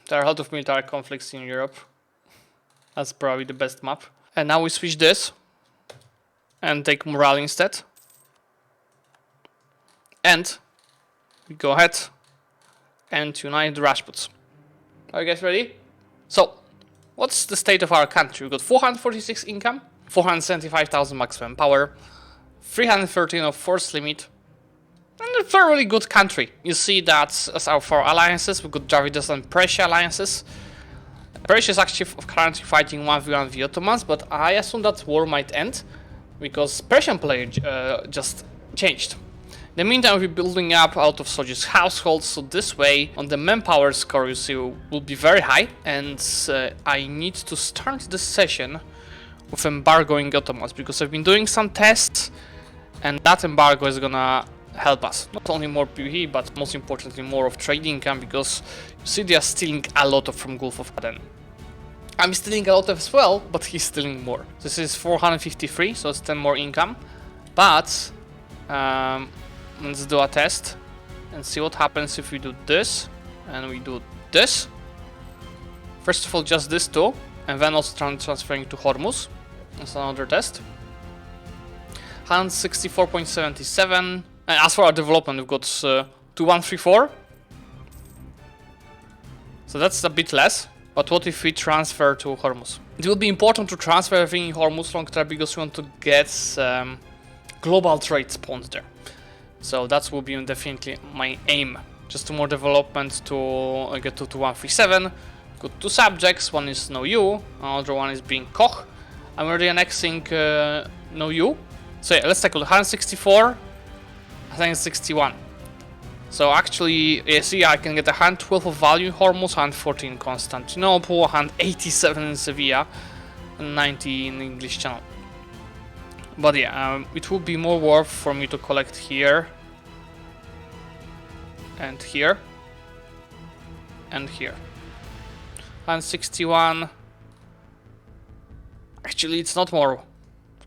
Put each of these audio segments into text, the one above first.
There are a lot of military conflicts in Europe. That's probably the best map. And now we switch this and take morale instead. And we go ahead and unite the Rajputs. Are you guys ready? So, what's the state of our country? We've got 446 income, 475,000 maximum power, 313 of force limit, and a fairly good country. You see that as our 4 alliances, we've got Dravidas and Prussia alliances. Prussia is actually currently fighting 1v1 the Ottomans, but I assume that war might end because Persian player just changed. In the meantime, we're building up out of soldiers' households, so this way, on the manpower score, you see, will be very high, and I need to start this session with embargoing Ottomans, because I've been doing some tests, and that embargo is gonna help us. Not only more PvE, but most importantly more of trade income, because you see they are stealing a lot from Gulf of Aden. I'm stealing a lot as well, but he's stealing more. This is 453, so it's 10 more income, but let's do a test and see what happens if we do this and we do this. First of all, just this two, and then also transferring to Hormuz. That's another test. 164.77. And as for our development, we've got 2134. So that's a bit less. But what if we transfer to Hormuz? It will be important to transfer everything in Hormuz long term because we want to get global trade spawns there. So that will be definitely my aim. Just 2 more development to get to 2137. Got 2 subjects, one is No You, another one is being Koch. I'm already annexing No You. So yeah, let's take a look. 164, I think it's 61. So actually, you see, I can get 112 of value in Hormuz, 114 in Constantinople, 187 in Sevilla, and 90 in the English Channel. But yeah, it would be more worth for me to collect here, and here, and here. 161. Actually, it's not more.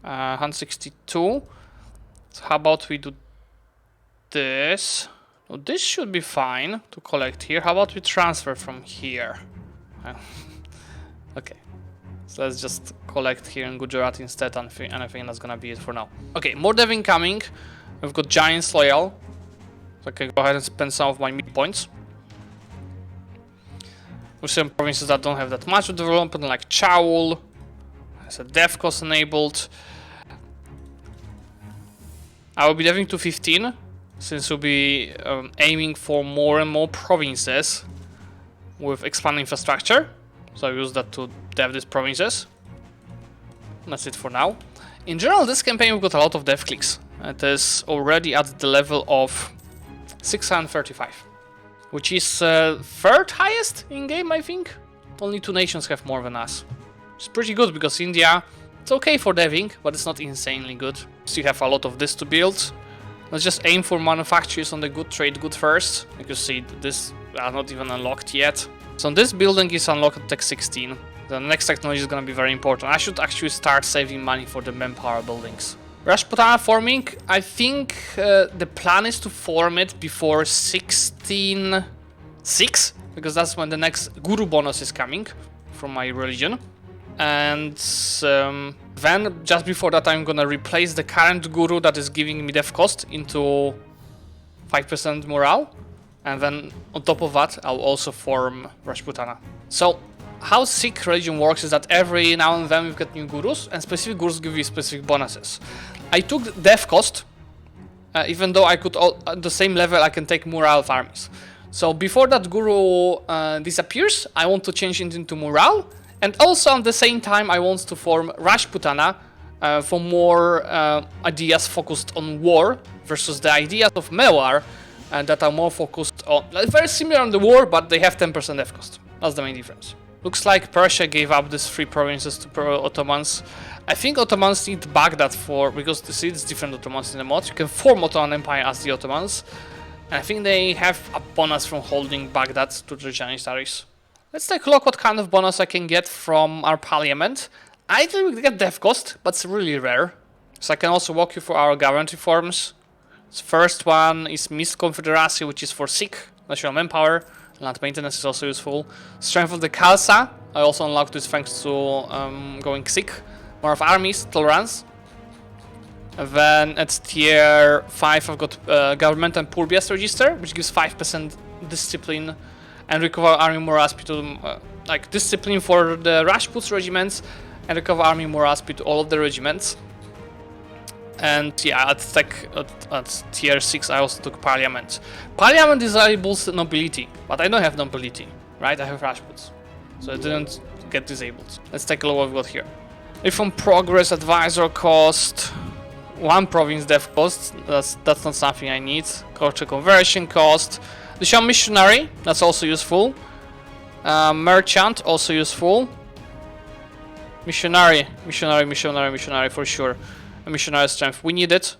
162. So how about we do this? Oh, this should be fine to collect here. How about we transfer from here? Okay. So let's just collect here in Gujarat instead, and I think that's gonna be it for now. Okay, more dev incoming. We've got Giants Loyal. So I can go ahead and spend some of my mid points. With some provinces that don't have that much of development, like Chaul. Has a dev cost enabled. I will be deving to 15, since we'll be aiming for more and more provinces with expanding infrastructure. So I use that to dev these provinces. That's it for now. In general, this campaign we've got a lot of dev clicks. It is already at the level of 635, which is 3rd highest in game, I think. Only 2 nations have more than us. It's pretty good because India, it's okay for deving, but it's not insanely good. Still have a lot of this to build. Let's just aim for manufacturers on the good trade good first. Like you see, this are not even unlocked yet. So this building is unlocked at Tech 16. The next technology is going to be very important. I should actually start saving money for the manpower buildings. Rajputana forming, I think the plan is to form it before 16.6, because that's when the next guru bonus is coming from my religion. And then, just before that, I'm gonna replace the current guru that is giving me dev cost into 5% morale. And then, on top of that, I'll also form Rajputana. So, how Sikh religion works is that every now and then we get new gurus, and specific gurus give you specific bonuses. I took dev cost, even though I could, at the same level, I can take morale of armies. So, before that guru disappears, I want to change it into morale. And also at the same time I want to form Rajputana for more ideas focused on war versus the ideas of Mewar that are more focused on, very similar on the war, but they have 10% dev cost. That's the main difference. Looks like Persia gave up these 3 provinces to Ottomans. I think Ottomans need Baghdad because you see it's different Ottomans in the mod. You can form Ottoman Empire as the Ottomans. And I think they have a bonus from holding Baghdad to the Janissaries. Let's take a look what kind of bonus I can get from our parliament. I didn't get dev cost, but it's really rare. So I can also walk you through our government reforms. The first one is Mist Confederacy, which is for Sikh national manpower. Land maintenance is also useful. Strength of the Khalsa. I also unlocked this thanks to going sick. More of armies, tolerance. And then at tier 5 I've got government and poor BS register, which gives 5% discipline and recover army morale speed to like discipline for the Rajputs regiments and recover army morale speed to all of the regiments. And yeah, at tier 6 I also took Parliament. Parliament disables nobility, but I don't have nobility, right? I have Rajputs, so it didn't get disabled. Let's take a look what we've got here. Reform progress, advisor cost, 1 province dev cost, that's not something I need. Culture conversion cost. The Shah missionary, that's also useful. Merchant, also useful. Missionary for sure. Missionary strength, we need it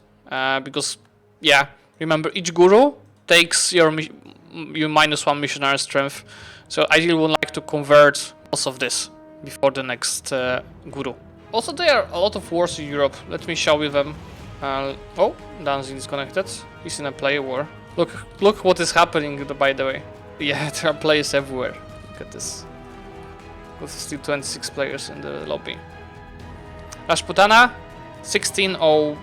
because yeah, remember each guru takes your -1 missionary strength, so I really would like to convert most of this before the next guru. Also, there are a lot of wars in Europe. Let me show you them. Oh, Danzig is connected. He's in a player war. Look what is happening, by the way. Yeah, there are players everywhere. Look at this. With still 26 players in the lobby. Rajputana 16-0.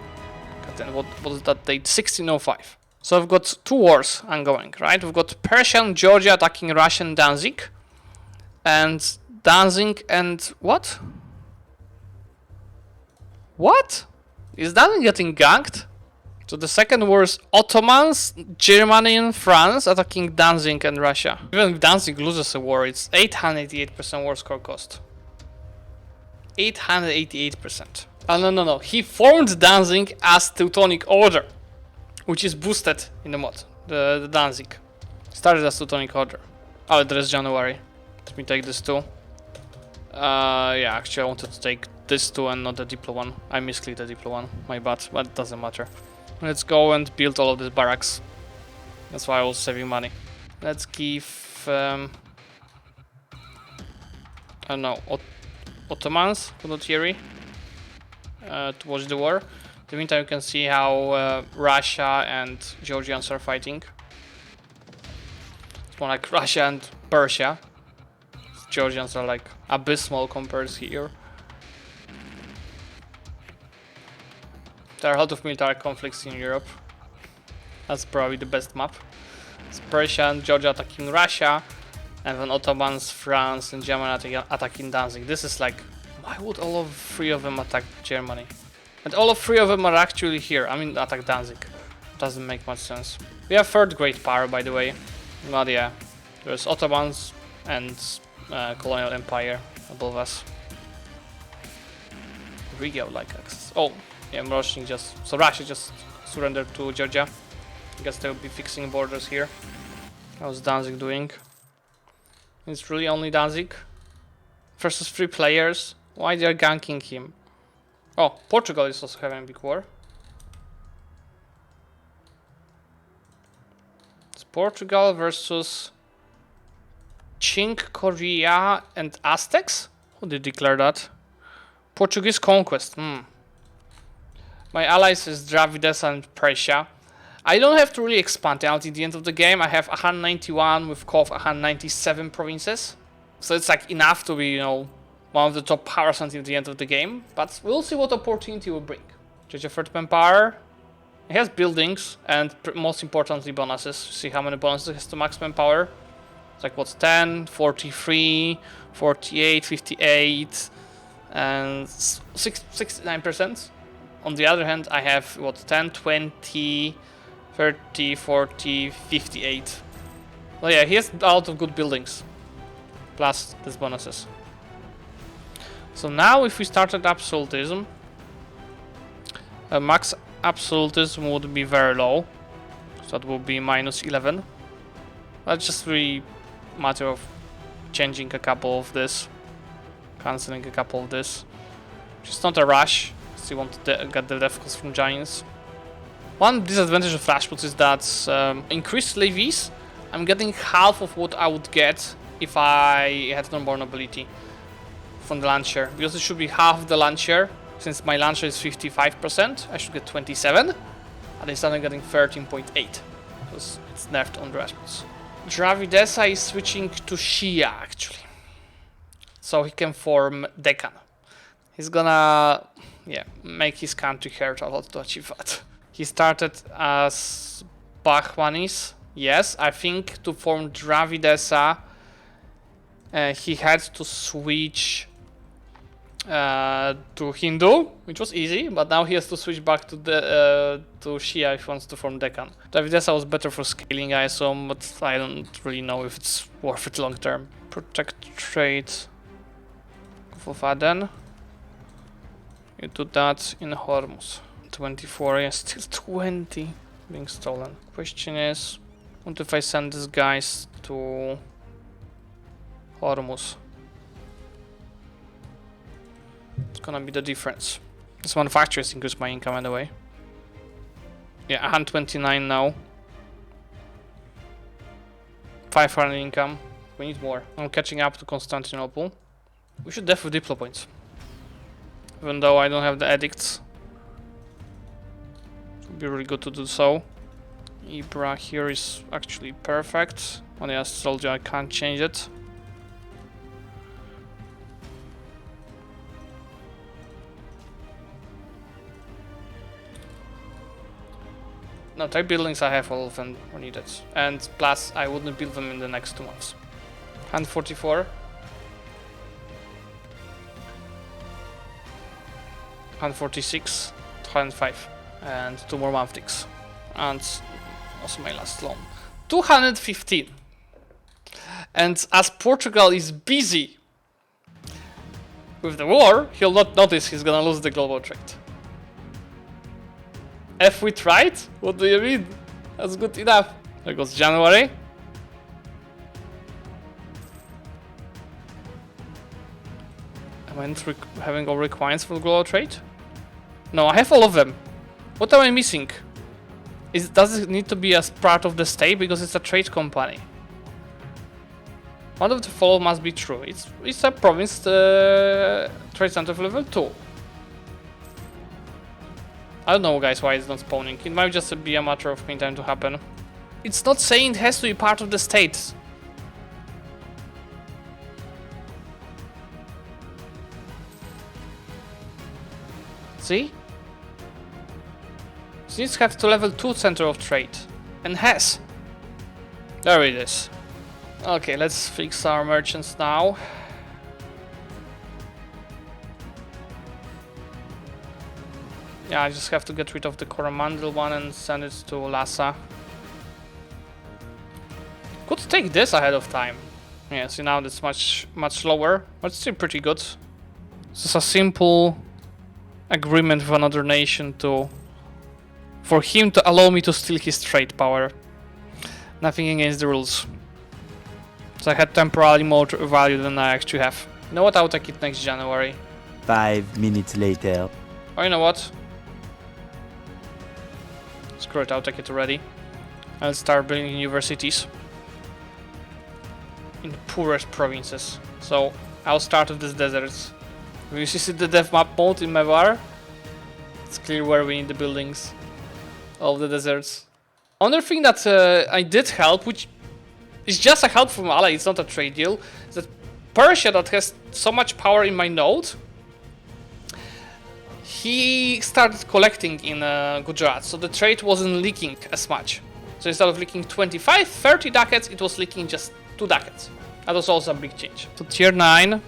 What is that date? 1605. So I've got 2 wars ongoing, right? We've got Persia and Georgia attacking Russian Danzig. And Danzig and what? What? Is Danzig getting ganked? So the second war is Ottomans, Germany and France attacking Danzig and Russia. Even if Danzig loses a war, it's 888% war score cost. 888%. Oh, no. He formed Danzig as Teutonic Order, which is boosted in the mod. The Danzig started as Teutonic Order. Oh, there's January. Let me take this too. Yeah, actually I wanted to take this two and not the Diplo one. I misclicked the Diplo one, my bad, but it doesn't matter. Let's go and build all of these barracks. That's why I was saving money. Let's give I don't know, Ottomans, Condottieri, to watch the war. In the meantime, you can see how Russia and Georgians are fighting. It's more like Russia and Persia. Georgians are like abysmal compared here. There are a lot of military conflicts in Europe. That's probably the best map. It's Persia and Georgia attacking Russia, and then Ottomans, France, and Germany attacking Danzig. This is like, why would all of 3 of them attack Germany? And all of 3 of them are actually here. I mean, attack Danzig. Doesn't make much sense. We have 3rd great power, by the way. But yeah, there's Ottomans and colonial empire above us. Really, I would like access. Oh, yeah, Russia just surrendered to Georgia. I guess they'll be fixing borders here. How's Danzig doing? It's really only Danzig versus 3 players. Why they're ganking him? Oh, Portugal is also having a big war. It's Portugal versus Qing, Korea, and Aztecs? Who did declare that? Portuguese conquest. My allies is Dravides and Persia. I don't have to really expand out at the end of the game. I have 191 with Kov 197 provinces. So it's like enough to be, you know, one of the top powers until the end of the game. But we'll see what opportunity will bring. Georgia 3rd manpower. It has buildings and most importantly bonuses. See how many bonuses it has to max manpower. It's like what's 10, 43, 48, 58, and 69%. On the other hand, I have what 10, 20, 30, 40, 58. Well, yeah, he has a lot of good buildings. Plus these bonuses. So now if we started Absolutism, max Absolutism would be very low. So that would be -11. That's just really matter of changing a couple of this, cancelling a couple of this. Just not a rush. Still want to get the death cost from giants. One disadvantage of Rajputs is that increased levies, I'm getting half of what I would get if I had no-born nobility from the launcher. Because it should be half the launcher. Since my launcher is 55%, I should get 27. And instead I'm getting 13.8. Because it's nerfed on the Rajputs. Dravidesa is switching to Shia actually. So he can form Deccan. He's gonna make his country hurt a lot to achieve that. He started as Bahmanis. Yes, I think to form Dravidesa he had to switch to Hindu, which was easy, but now he has to switch back to the to Shia if he wants to form Deccan. Dravidesa was better for scaling, I assume, but I don't really know if it's worth it long term. Protect trade of Aden. You do that in Hormuz. 24, yeah, still 20 being stolen. Question is, what if I send these guys to Hormuz? It's gonna be the difference. This manufacturers increase my income anyway. Yeah, 129 now. 500 income. We need more. I'm catching up to Constantinople. We should definitely diplo points. Even though I don't have the edicts. It would be really good to do so. Ibra here is actually perfect. Only as told you I can't change it. No, type buildings I have all of them are needed. And plus I wouldn't build them in the next 2 months. 144. 146, 205, and 2 more month ticks. And also my last loan. 215. And as Portugal is busy with the war, he'll not notice he's gonna lose the global trade. If we tried? What do you mean? That's good enough. There goes January. Am I not having all requirements for global trade? No, I have all of them. What am I missing? Does it need to be as part of the state because it's a trade company? One of the following must be true. It's a province trade center of level 2. I don't know, guys, why it's not spawning. It might just be a matter of meantime to happen. It's not saying it has to be part of the state. See? So this has to level 2 center of trade. And has. There it is. Okay, let's fix our merchants now. Yeah, I just have to get rid of the Coromandel one and send it to Lhasa. Could take this ahead of time. Yeah, see now that's much lower, but still pretty good. This is a simple agreement with another nation for him to allow me to steal his trade power. Nothing against the rules. So I had temporarily more value than I actually have. You know what? I'll take it next January. 5 minutes later. Oh, you know what? Screw it, I'll take it already. I'll start building universities in the poorest provinces. So I'll start with these deserts. If you see the dev map mode in my bar, it's clear where we need the buildings of the deserts. Another thing that I did help, which is just a help from ally, it's not a trade deal, is that Persia, that has so much power in my node, he started collecting in Gujarat, so the trade wasn't leaking as much. So instead of leaking 25, 30 ducats, it was leaking just 2 ducats. That was also a big change. So tier 9. I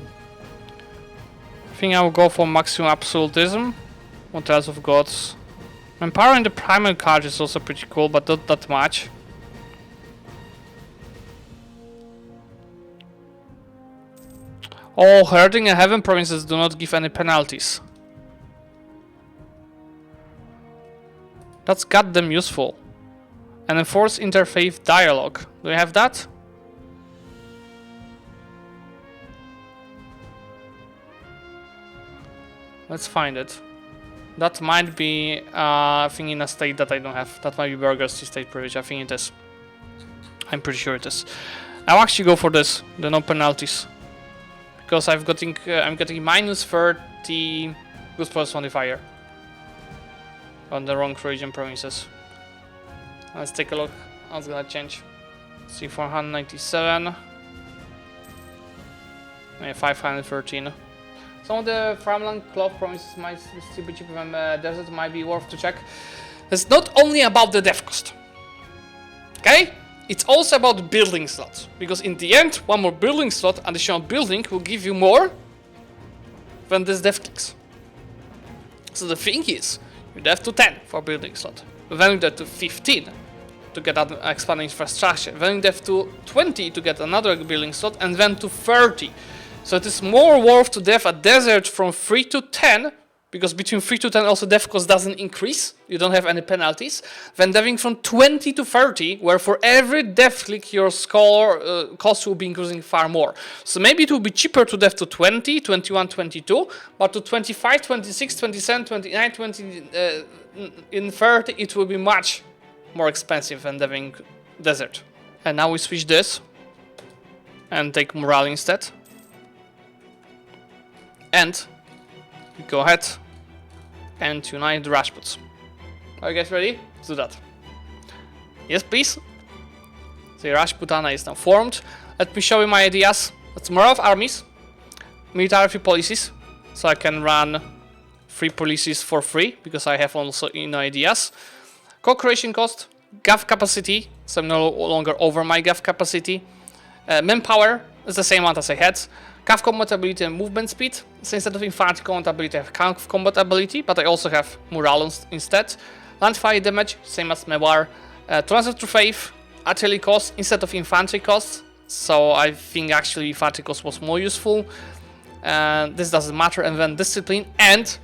think I will go for maximum absolutism. What else have got? Empowering the primary card is also pretty cool, but not that much. Oh, herding and heaven provinces do not give any penalties. That's goddamn useful. And enforce interfaith dialogue. Do you have that? Let's find it. That might be a thing in a state that I don't have. That might be Burger's state privilege. I think it is. I'm pretty sure it is. I'll actually go for this, the no penalties, because I'm getting minus 30 good plus modifier on the wrong region provinces. Let's take a look. How's gonna change? See, 497. Yeah, 513. Some of the farmland cloth promises might still be cheaper than desert, might be worth to check. It's not only about the dev cost. Okay? It's also about building slots. Because in the end, one more building slot, additional building, will give you more than this dev clicks. So the thing is, you dev to 10 for building slot. Then you dev to 15 to get an expanding infrastructure. Then you dev to 20 to get another building slot, and then to 30. So it is more worth to dev a desert from 3 to 10, because between 3 to 10 also dev cost doesn't increase, you don't have any penalties, than deving from 20 to 30, where for every dev click your score cost will be increasing far more. So maybe it will be cheaper to dev to 20, 21, 22, but to 25, 26, 27, 29, 20, in 30 it will be much more expensive than deving desert. And now we switch this and take morale instead. And we go ahead and unite the Rajputs. Are you guys ready? Let's do that. Yes, please. The Rajputana is now formed. Let me show you my ideas. That's more of armies, military free policies, so I can run free policies for free because I have also ideas. Co-creation cost, gov capacity, so I'm no longer over my gov capacity. Manpower is the same one as I had. Cav compatibility and movement speed. So instead of infantry compatibility, I have cav compatibility, but I also have morale instead. Land fire damage, same as Mewar. Transfer to faith, artillery cost instead of infantry cost. So I think actually infantry cost was more useful. This doesn't matter. And then discipline and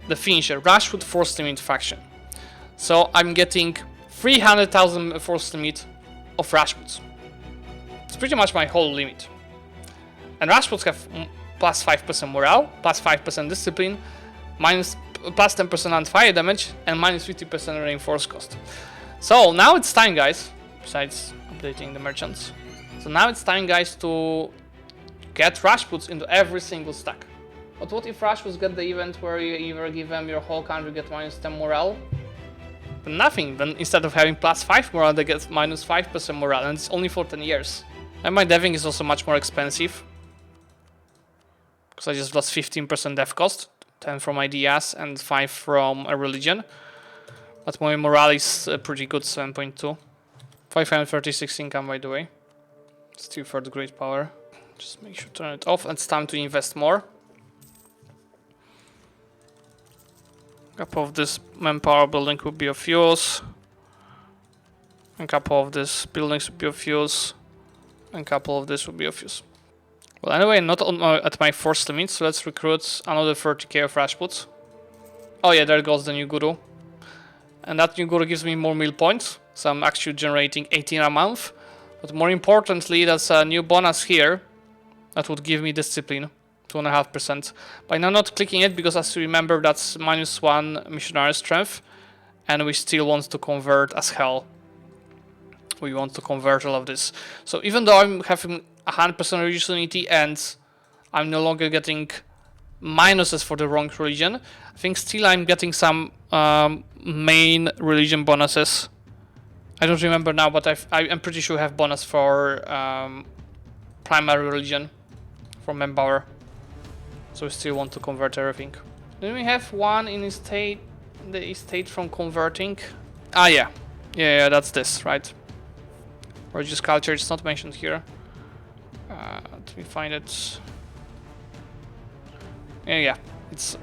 the finisher, Rajput force limit faction. So I'm getting 300,000 force limit of Rajputs. It's pretty much my whole limit. And Rajputs have plus 5% morale, plus 5% discipline, plus 10% on fire damage, and minus 50% reinforced cost. So now it's time, guys, besides updating the merchants. So now it's time, guys, to get Rajputs into every single stack. But what if Rajputs get the event where you either give them your whole country get minus 10 morale? Then nothing. Then instead of having plus 5 morale, they get minus 5% morale, and it's only for 10 years. And my deving is also much more expensive. Because I just lost 15% dev cost, 10 from ideas and 5 from a religion. But my morale is pretty good, 7.2. 536 income, by the way. Still for the great power. Just make sure to turn it off. It's time to invest more. A couple of this manpower building would be of use. A couple of these buildings would be of use. And a couple of this would be of use. Well, anyway, not at my force limit, so let's recruit another 30k of Rajputs. Oh yeah, there goes the new guru. And that new guru gives me more meal points, so I'm actually generating 18 a month. But more importantly, that's a new bonus here that would give me discipline, 2.5%. But I'm not clicking it because, as you remember, that's -1 missionary strength, and we still want to convert as hell. We want to convert all of this. So even though I'm having 100% religious unity and I'm no longer getting minuses for the wrong religion, I think still I'm getting some main religion bonuses. I don't remember now, but I'm pretty sure I have bonus for primary religion from manpower. So we still want to convert everything. Then we have one in the estate from converting. Ah yeah, that's this, right? Religious culture, it's not mentioned here. Let me find it. Yeah, it's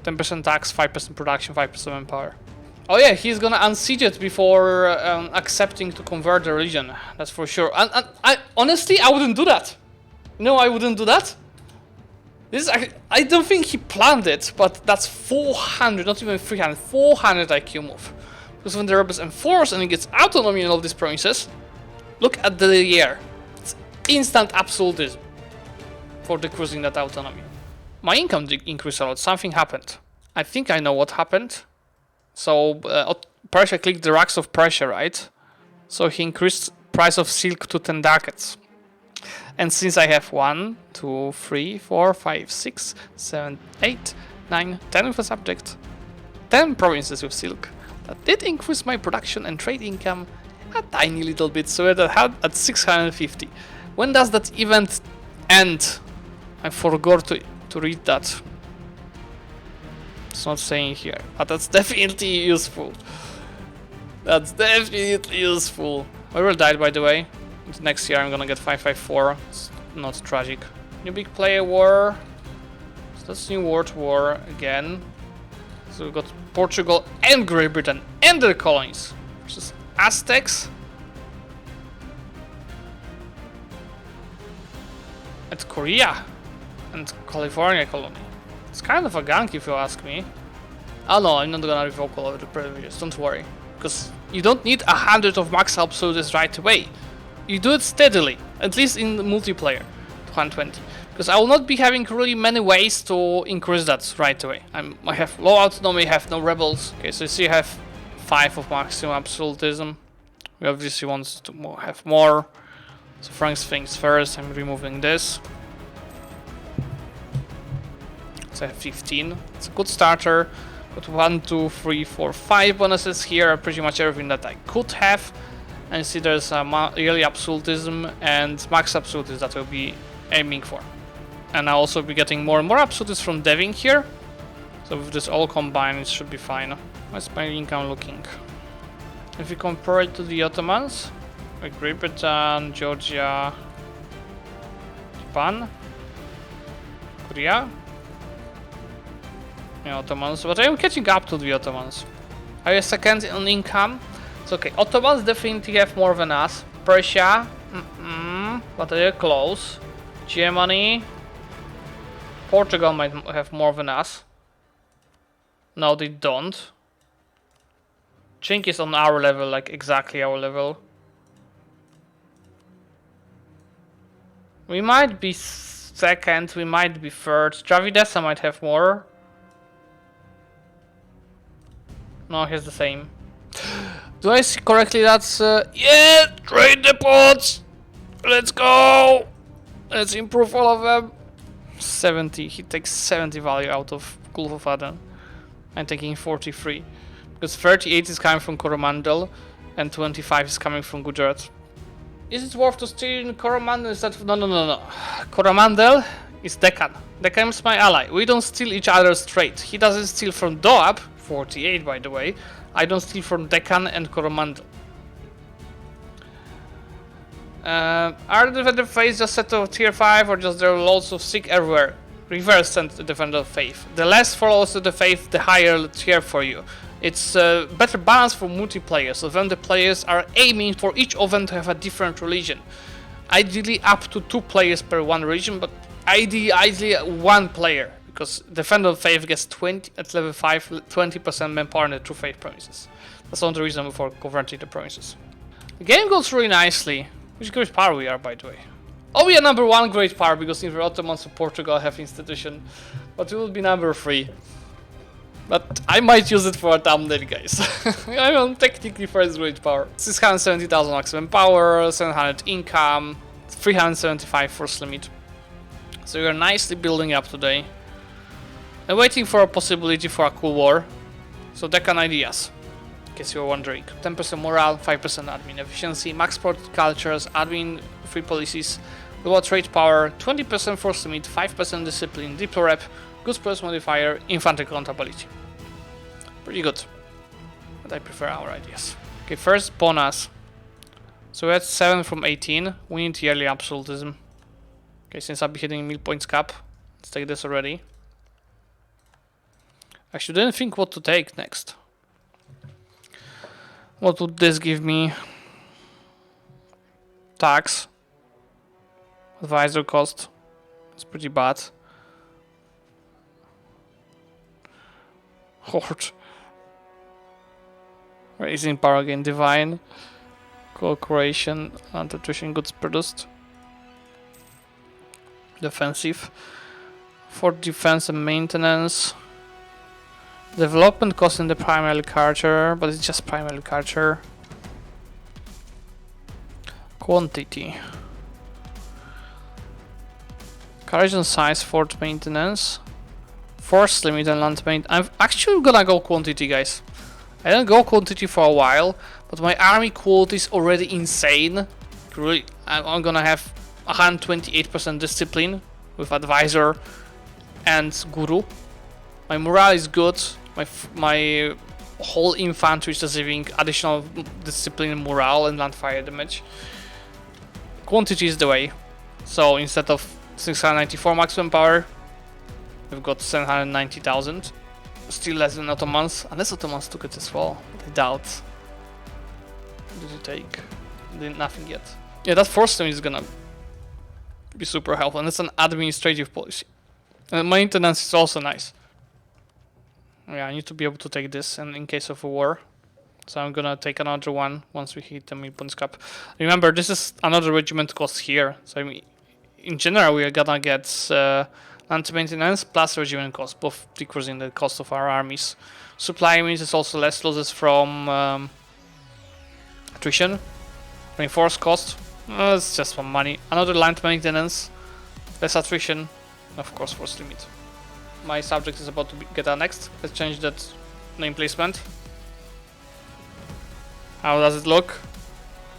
10% tax, 5% production, 5% manpower. Oh yeah, he's gonna unsiege it before accepting to convert the religion. That's for sure. And I honestly, I wouldn't do that. No, I wouldn't do that. This is, I don't think he planned it, but that's 400, not even 300, 400 IQ move. Because when the rebels enforce and he gets autonomy in all of these provinces, look at the year. It's instant absolutism for decreasing that autonomy. My income increased a lot. Something happened. I think I know what happened. So Persia clicked the racks of Persia, right? So he increased price of silk to 10 ducats. And since I have 1, 2, 3, 4, 5, 6, 7, 8, 9, 10 with a subject, 10 provinces with silk, that did increase my production and trade income A tiny little bit, so we're at 650. When does that event end? I forgot to read that. It's not saying here, but that's definitely useful. That's definitely useful. We will die, by the way. Next year I'm gonna get 554. It's not tragic. New big player war. So that's New World War again. So we've got Portugal and Great Britain and their colonies versus Aztecs. And Korea and California colony. It's kind of a gank if you ask me. Oh no, I'm not gonna revoke all of the privileges, don't worry. Because you don't need 100 of max absolutes right away. You do it steadily, at least in the multiplayer, 120. Because I will not be having really many ways to increase that right away. I have low autonomy, have no rebels. Okay, so you see I have 5 of maximum absolutism. We obviously want to have more. So first things first, I'm removing this. So I have 15. It's a good starter. Got 1, 2, 3, 4, 5 bonuses here. Pretty much everything that I could have. And you see there's a yearly absolutism and max absolutism that we'll be aiming for. And I'll also be getting more and more absolutists from deving here. So with this all combined, it should be fine. How's my income looking? If you compare it to the Ottomans, like Great Britain, Georgia, Japan, Korea, yeah, Ottomans, but I'm catching up to the Ottomans. Are you second on income? It's okay. Ottomans definitely have more than us. Persia, but they're close. Germany, Portugal might have more than us. No, they don't. Chink is on our level, like exactly our level. We might be second, we might be third. Dravidesa might have more. No, he's the same. Do I see correctly? That's yeah, trade depots. Let's go. Let's improve all of them. 70. He takes 70 value out of Gulf of Aden. I'm taking 43 because 38 is coming from Coromandel and 25 is coming from Gujarat. Is it worth to steal Coromandel? Is that no. Coromandel is Deccan. Deccan is my ally. We don't steal each other's trade. He doesn't steal from Doab. 48 by the way. I don't steal from Deccan and Coromandel. Are the Defender of Faith just set to tier 5 or just there are loads of sick everywhere? Reverse send the Defender of Faith. The less followers of the faith, the higher tier for you. It's a better balance for multiplayer, so then the players are aiming for each of them to have a different religion. Ideally up to 2 players per one religion, but ideally 1 player. Because Defender of Faith gets 20 at level 5, 20% manpower in the True Faith promises. That's not the reason for converting the promises. The game goes really nicely. Which great power we are, by the way. Oh, we are number 1 great power because neither Ottomans or Portugal have institution. But we will be number 3. But I might use it for a thumbnail, guys. I'm on technically first great power. 670,000 maximum power, 700 income, 375 force limit. So we are nicely building up today. And waiting for a possibility for a cool war. So Deccan ideas, in case you were wondering. 10% morale, 5% admin efficiency, max product cultures, admin free policies, global trade power, 20% force limit, 5% discipline, diplo rep, goods plus modifier, infantry accountability. Pretty good. But I prefer our ideas. Okay, first bonus. So we had 7 from 18. We need yearly absolutism. Okay, since I'll be hitting meal points cap, let's take this already. Actually, didn't think what to take next. What would this give me? Tax. Advisor cost. It's pretty bad. Horde. Raising power again, divine. Cooperation, anti-attrition goods produced. Defensive. For defense and maintenance. Development cost in the primary culture, but it's just primary culture. Quantity. Courage and size, fort maintenance. Force limit and land maintenance. I'm actually gonna go quantity, guys. I didn't go quantity for a while, But my army quality is already insane. Really, I'm gonna have 128% discipline with advisor and guru. My morale is good. My whole infantry is receiving additional discipline, morale, and land fire damage. Quantity is the way. So instead of 694 maximum power, we've got 790,000. Still less than Ottomans, unless Ottomans took it as well. I doubt. Did you take? Nothing yet. Yeah, that force limit is gonna be super helpful, and it's an administrative policy. And maintenance is also nice. Yeah, I need to be able to take this and in case of a war. So I'm gonna take another one once we hit the midpoint cap. Remember, this is another regiment cost here. So I mean, in general, we are gonna get land maintenance plus regiment cost, both decreasing the cost of our armies. Supply means it's also less losses from attrition. Reinforce cost, it's just for money. Another land maintenance, less attrition, of course force limit. My subject is about to get annexed. Let's change that name placement. How does it look?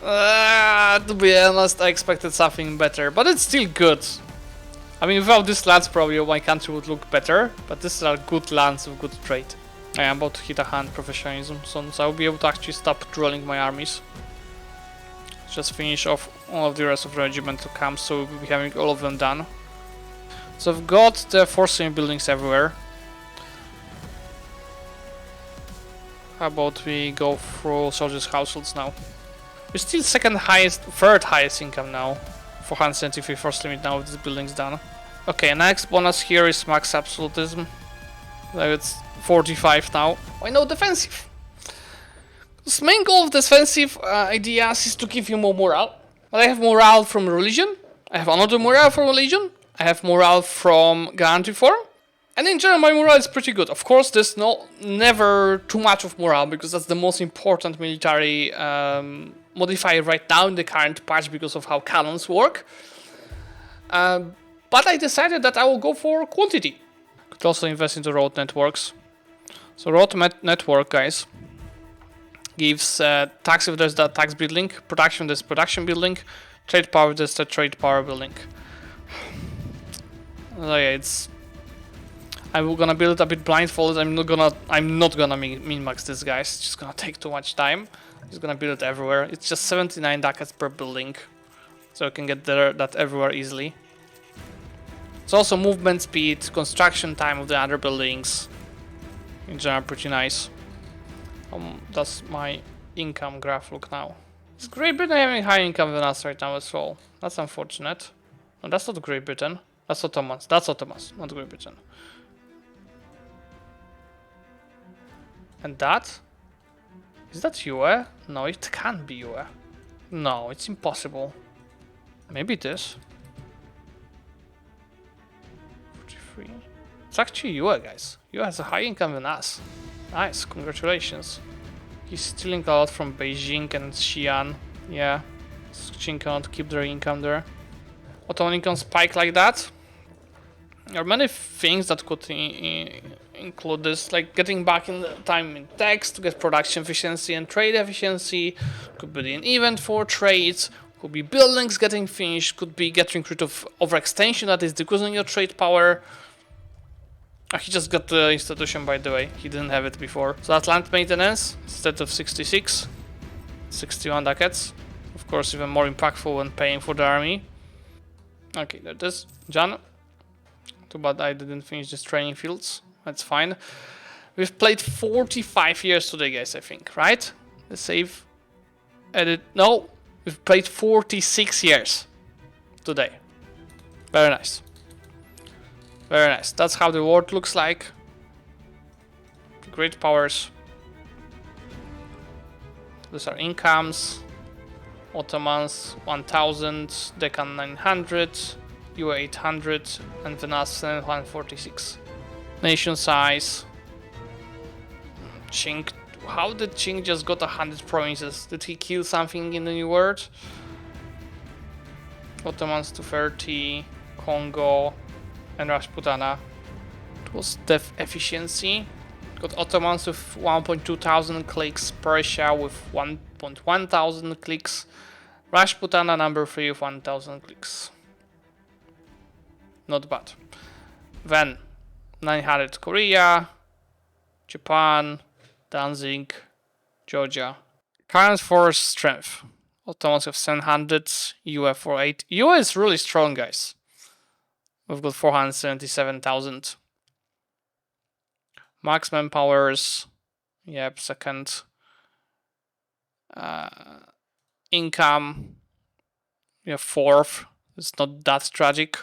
To be honest, I expected something better, but it's still good. I mean, without these lands probably my country would look better, but these are good lands with good trade. I am about to hit 100 professionalism soon, so I'll be able to actually stop drilling my armies. Just finish off all of the rest of the regiment to come, so we'll be having all of them done. So I've got the forcing buildings everywhere. How about we go through soldiers' households now? We're still third highest income now. 473 force limit now with these buildings done. Okay, next bonus here is max absolutism. So it's 45 now. Why no defensive? The main goal of defensive ideas is to give you more morale. But I have morale from religion. I have another morale from religion. I have morale from guarantee form. And in general, my morale is pretty good. Of course, there's never too much of morale, because that's the most important military modifier right now in the current patch because of how cannons work. But I decided that I will go for quantity. Could also invest into road networks. So road network, guys, gives tax if there's that tax building, production if there's production building, trade power if there's the trade power building. So yeah, I'm gonna build a bit blindfolded. I'm not gonna min-max this, guys. It's just gonna take too much time. Just gonna build it everywhere. It's just 79 ducats per building, so I can get that everywhere easily. It's also movement speed, construction time of the other buildings. In general, pretty nice. Does my income graph look now? Is Great Britain having higher income than us right now as well? That's unfortunate. No, that's not Great Britain. That's Ottomans. That's Ottomans, not Great Britain. And that? Is that UE? No, it can't be UE. No, it's impossible. Maybe it is. 43. It's actually UE, guys. UE has a higher income than us. Nice, congratulations. He's stealing a lot from Beijing and Xi'an. Yeah, Qing cannot keep their income there. Ottoman income spike like that. There are many things that could include this, like getting back in the time in text to get production efficiency and trade efficiency. Could be an event for trades. Could be buildings getting finished. Could be getting rid of overextension that is decreasing your trade power. He just got the institution, by the way. He didn't have it before. So that land maintenance, instead of 66, 61 ducats. Of course, even more impactful when paying for the army. Okay, there it is. John. Too bad I didn't finish these training fields. That's fine. We've played 45 years today, guys, I think, right? The save. Edit. No, we've played 46 years today. Very nice. Very nice. That's how the world looks like. Great powers. These are incomes. Ottomans 1000, Deccan 900, UE 800, and Venice 746. Nation size. Qing. How did Qing just got 100 provinces? Did he kill something in the New World? Ottomans 230, Congo, and Rajputana. It was death efficiency. Got Ottomans with 1.2 thousand clicks, Persia with 1.1 thousand clicks, Rajputana number 3 with 1,000 clicks. Not bad. Then 900 Korea, Japan, Danzig, Georgia. Current force strength. Ottomans have 700, EU have 48. EU is really strong, guys. We've got 477,000. Max manpowers. Yep, second. Income. We have fourth. It's not that tragic.